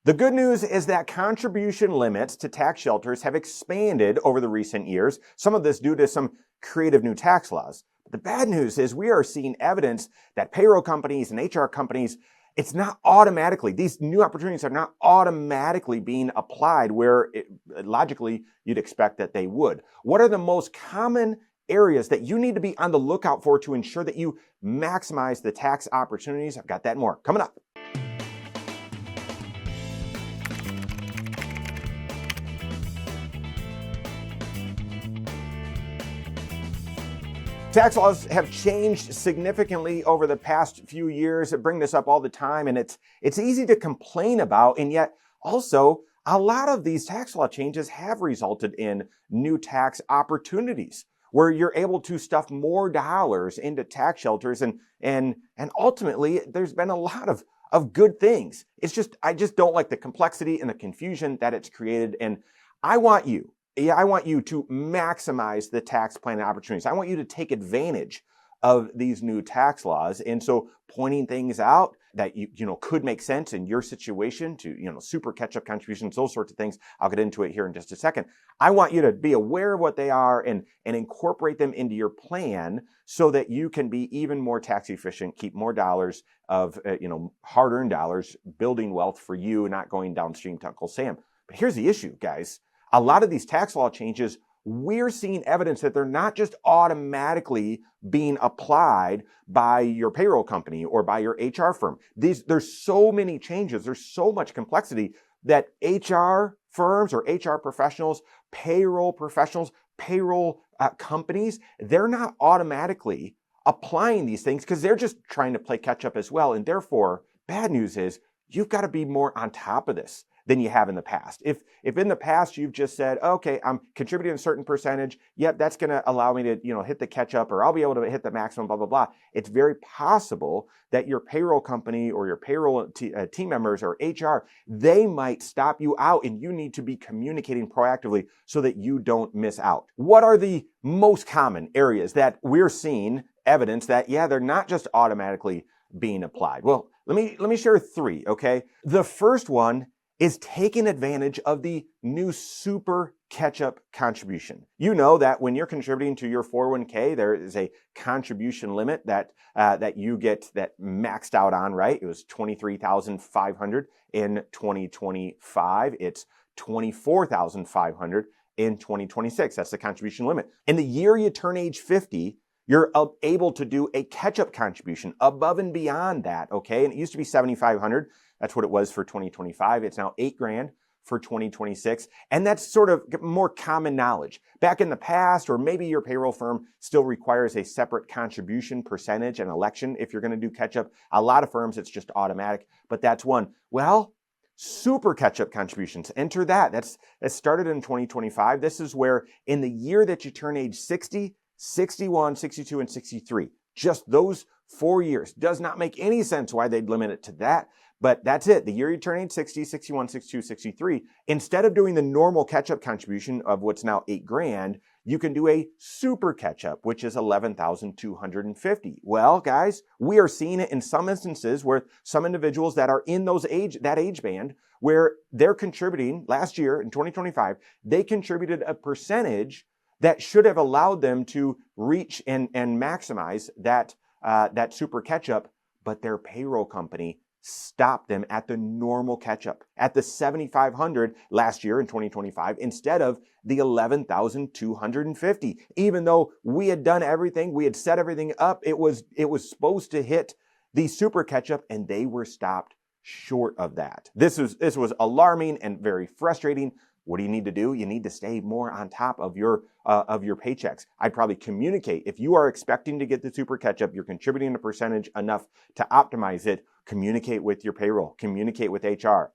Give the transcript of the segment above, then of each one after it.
The good news is that contribution limits to tax shelters have expanded over the recent years, some of this due to some creative new tax laws. But the bad news is we are seeing evidence that payroll companies and HR companies, it's not automatically, these new opportunities are not automatically being applied where logically you'd expect that they would. What are the most common areas that you need to be on the lookout for to ensure that you maximize the tax opportunities? I've got that and more coming up. Tax laws have changed significantly over the past few years. I bring this up all the time, and it's easy to complain about, and yet also a lot of these tax law changes have resulted in new tax opportunities where you're able to stuff more dollars into tax shelters, and ultimately there's been a lot of good things. I just don't like the complexity and the confusion that it's created, and I want you to maximize the tax planning opportunities. I want you to take advantage of these new tax laws. And so pointing things out that you could make sense in your situation to, super catch-up contributions, those sorts of things. I'll get into it here in just a second. I want you to be aware of what they are and incorporate them into your plan so that you can be even more tax efficient, keep more dollars of, hard-earned dollars, building wealth for you, not going downstream to Uncle Sam. But here's the issue, guys. A lot of these tax law changes, we're seeing evidence that they're not just automatically being applied by your payroll company or by your HR firm. There's so many changes, there's so much complexity that HR firms or HR professionals, payroll companies, they're not automatically applying these things because they're just trying to play catch up as well. And therefore, bad news is you've got to be more on top of this than you have in the past. If in the past you've just said, okay, I'm contributing a certain percentage, yep, that's going to allow me to, hit the catch up, or I'll be able to hit the maximum, blah, blah, blah. It's very possible that your payroll company or your payroll team members or HR, they might stop you out, and you need to be communicating proactively so that you don't miss out. What are the most common areas that we're seeing evidence that, they're not just automatically being applied? Well, let me share three, okay? The first one is taking advantage of the new super catch-up contribution. You know that when you're contributing to your 401k, there is a contribution limit that you get that maxed out on, right? It was $23,500 in 2025. It's $24,500 in 2026. That's the contribution limit. In the year you turn age 50, you're able to do a catch-up contribution above and beyond that, okay? And it used to be $7,500. That's what it was for 2025. It's now $8,000 for 2026. And that's sort of more common knowledge. Back in the past, or maybe your payroll firm still requires a separate contribution percentage and election if you're going to do catch-up. A lot of firms, it's just automatic, but that's one. Well, super catch-up contributions, enter that. That started in 2025. This is where in the year that you turn age 60, 61, 62, and 63, just those 4 years. Does not make any sense why they'd limit it to that. But that's it. The year you turn age 60, 61, 62, 63, instead of doing the normal catch-up contribution of what's now $8,000, you can do a super catch-up, which is $11,250. Well, guys, we are seeing it in some instances where some individuals that are in that age band where they're contributing last year in 2025, they contributed a percentage that should have allowed them to reach and maximize that super catch-up, but their payroll company stopped them at the normal catch-up, at the $7,500 last year in 2025, instead of the $11,250. Even though we had done everything, we had set everything up, it was supposed to hit the super catch-up, and they were stopped short of that. This was alarming and very frustrating. What do you need to do? You need to stay more on top of your paychecks. I'd probably communicate. If you are expecting to get the super catch-up, you're contributing a percentage enough to optimize it, communicate with your payroll, communicate with HR.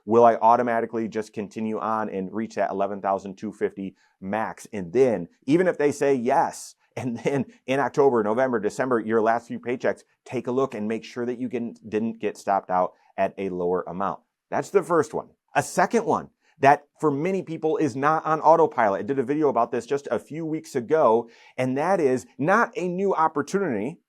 Will I automatically just continue on and reach that $11,250 max? And then, even if they say yes, and then in October, November, December, your last few paychecks, take a look and make sure that you didn't get stopped out at a lower amount. That's the first one. A second one that for many people is not on autopilot. I did a video about this just a few weeks ago, and that is not a new opportunity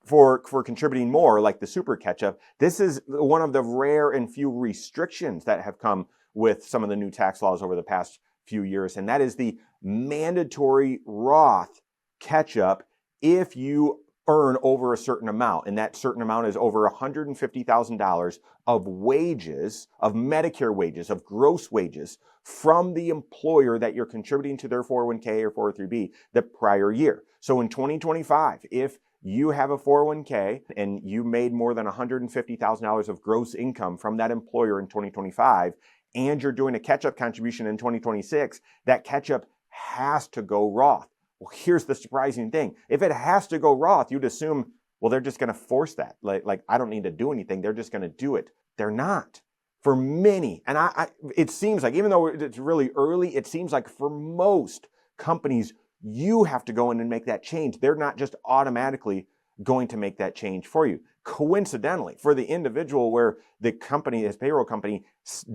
for contributing more, like the super catch-up. This is one of the rare and few restrictions that have come with some of the new tax laws over the past few years, and that is the mandatory Roth catch-up if you earn over a certain amount, and that certain amount is over $150,000 of wages, of Medicare wages, of gross wages from the employer that you're contributing to their 401k or 403b the prior year. So in 2025, if you have a 401k and you made more than $150,000 of gross income from that employer in 2025, and you're doing a catch-up contribution in 2026, that catch-up has to go Roth. Well, here's the surprising thing. If it has to go Roth, you'd assume, well, they're just going to force that. Like I don't need to do anything. They're just going to do it. They're not. For many, and it seems like, even though it's really early, it seems like for most companies, you have to go in and make that change. They're not just automatically going to make that change for you. Coincidentally, for the individual where the company, his payroll company,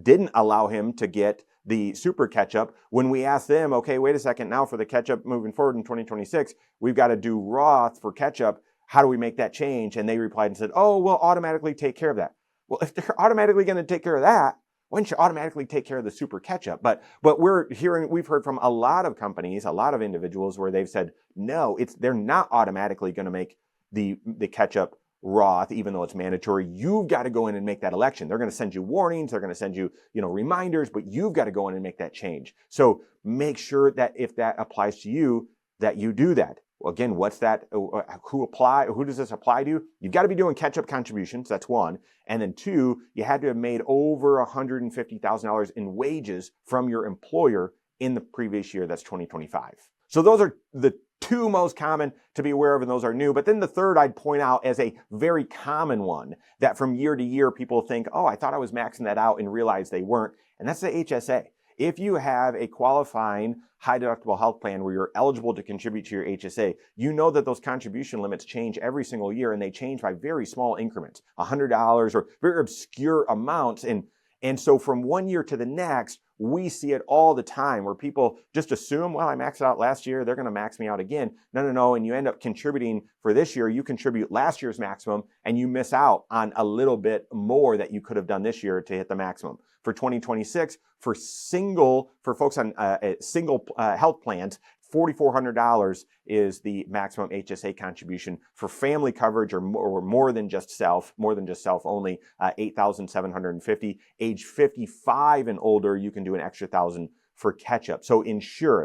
didn't allow him to get the super catch-up, when we asked them, okay, wait a second, now for the catch-up moving forward in 2026, we've got to do Roth for catch-up. How do we make that change? And they replied and said, oh, we'll automatically take care of that. Well, if they're automatically going to take care of that, why don't you automatically take care of the super catch-up? But we've heard from a lot of companies, a lot of individuals where they've said, no, they're not automatically going to make the catch-up Roth, even though it's mandatory. You've got to go in and make that election. They're going to send you warnings. They're going to send you, reminders, but you've got to go in and make that change. So make sure that if that applies to you, that you do that. Well, again, what's that? Who does this apply to? You've got to be doing catch-up contributions. That's one. And then two, you had to have made over $150,000 in wages from your employer in the previous year. That's 2025. So those are the two most common to be aware of, and those are new. But then the third I'd point out as a very common one that from year to year people think, oh, I thought I was maxing that out and realized they weren't. And that's the HSA. If you have a qualifying high deductible health plan where you're eligible to contribute to your HSA, you know that those contribution limits change every single year, and they change by very small increments, $100 or very obscure amounts. And so from one year to the next, we see it all the time where people just assume, well, I maxed out last year, they're going to max me out again. No. And you end up contributing for this year. You contribute last year's maximum and you miss out on a little bit more that you could have done this year to hit the maximum. For 2026, for folks on single health plans, $4,400 is the maximum HSA contribution. For family coverage or more than just self only, $8,750. Age 55 and older, you can do an extra $1,000 for catch-up. So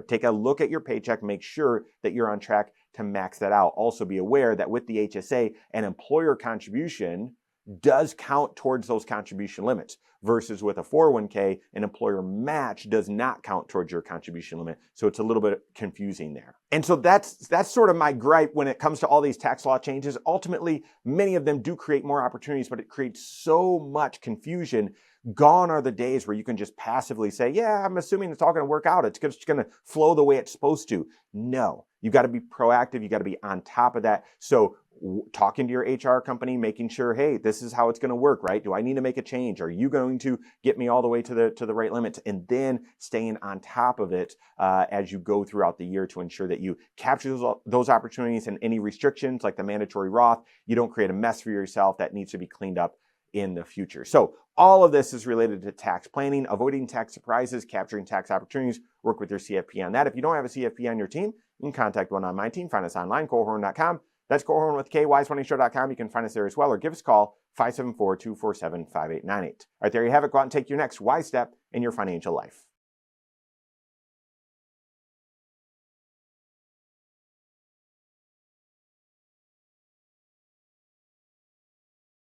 take a look at your paycheck, make sure that you're on track to max that out. Also be aware that with the HSA, an employer contribution does count towards those contribution limits, versus with a 401k, an employer match does not count towards your contribution limit. So it's a little bit confusing there. And so that's sort of my gripe when it comes to all these tax law changes. Ultimately, many of them do create more opportunities, but it creates so much confusion. Gone are the days where you can just passively say, yeah, I'm assuming it's all going to work out. It's just going to flow the way it's supposed to. No, you got to be proactive. You got to be on top of that. So talking to your HR company, making sure, hey, this is how it's going to work, right? Do I need to make a change? Are you going to get me all the way to the right limits? And then staying on top of it as you go throughout the year to ensure that you capture those opportunities, and any restrictions like the mandatory Roth, you don't create a mess for yourself that needs to be cleaned up in the future. So all of this is related to tax planning, avoiding tax surprises, capturing tax opportunities. Work with your CFP on that. If you don't have a CFP on your team, you can contact one on my team. Find us online, Korhorn.com. That's Korhorn with KWise20show.com. You can find us there as well, or give us a call, 574-247-5898. All right, there you have it. Go out and take your next wise step in your financial life.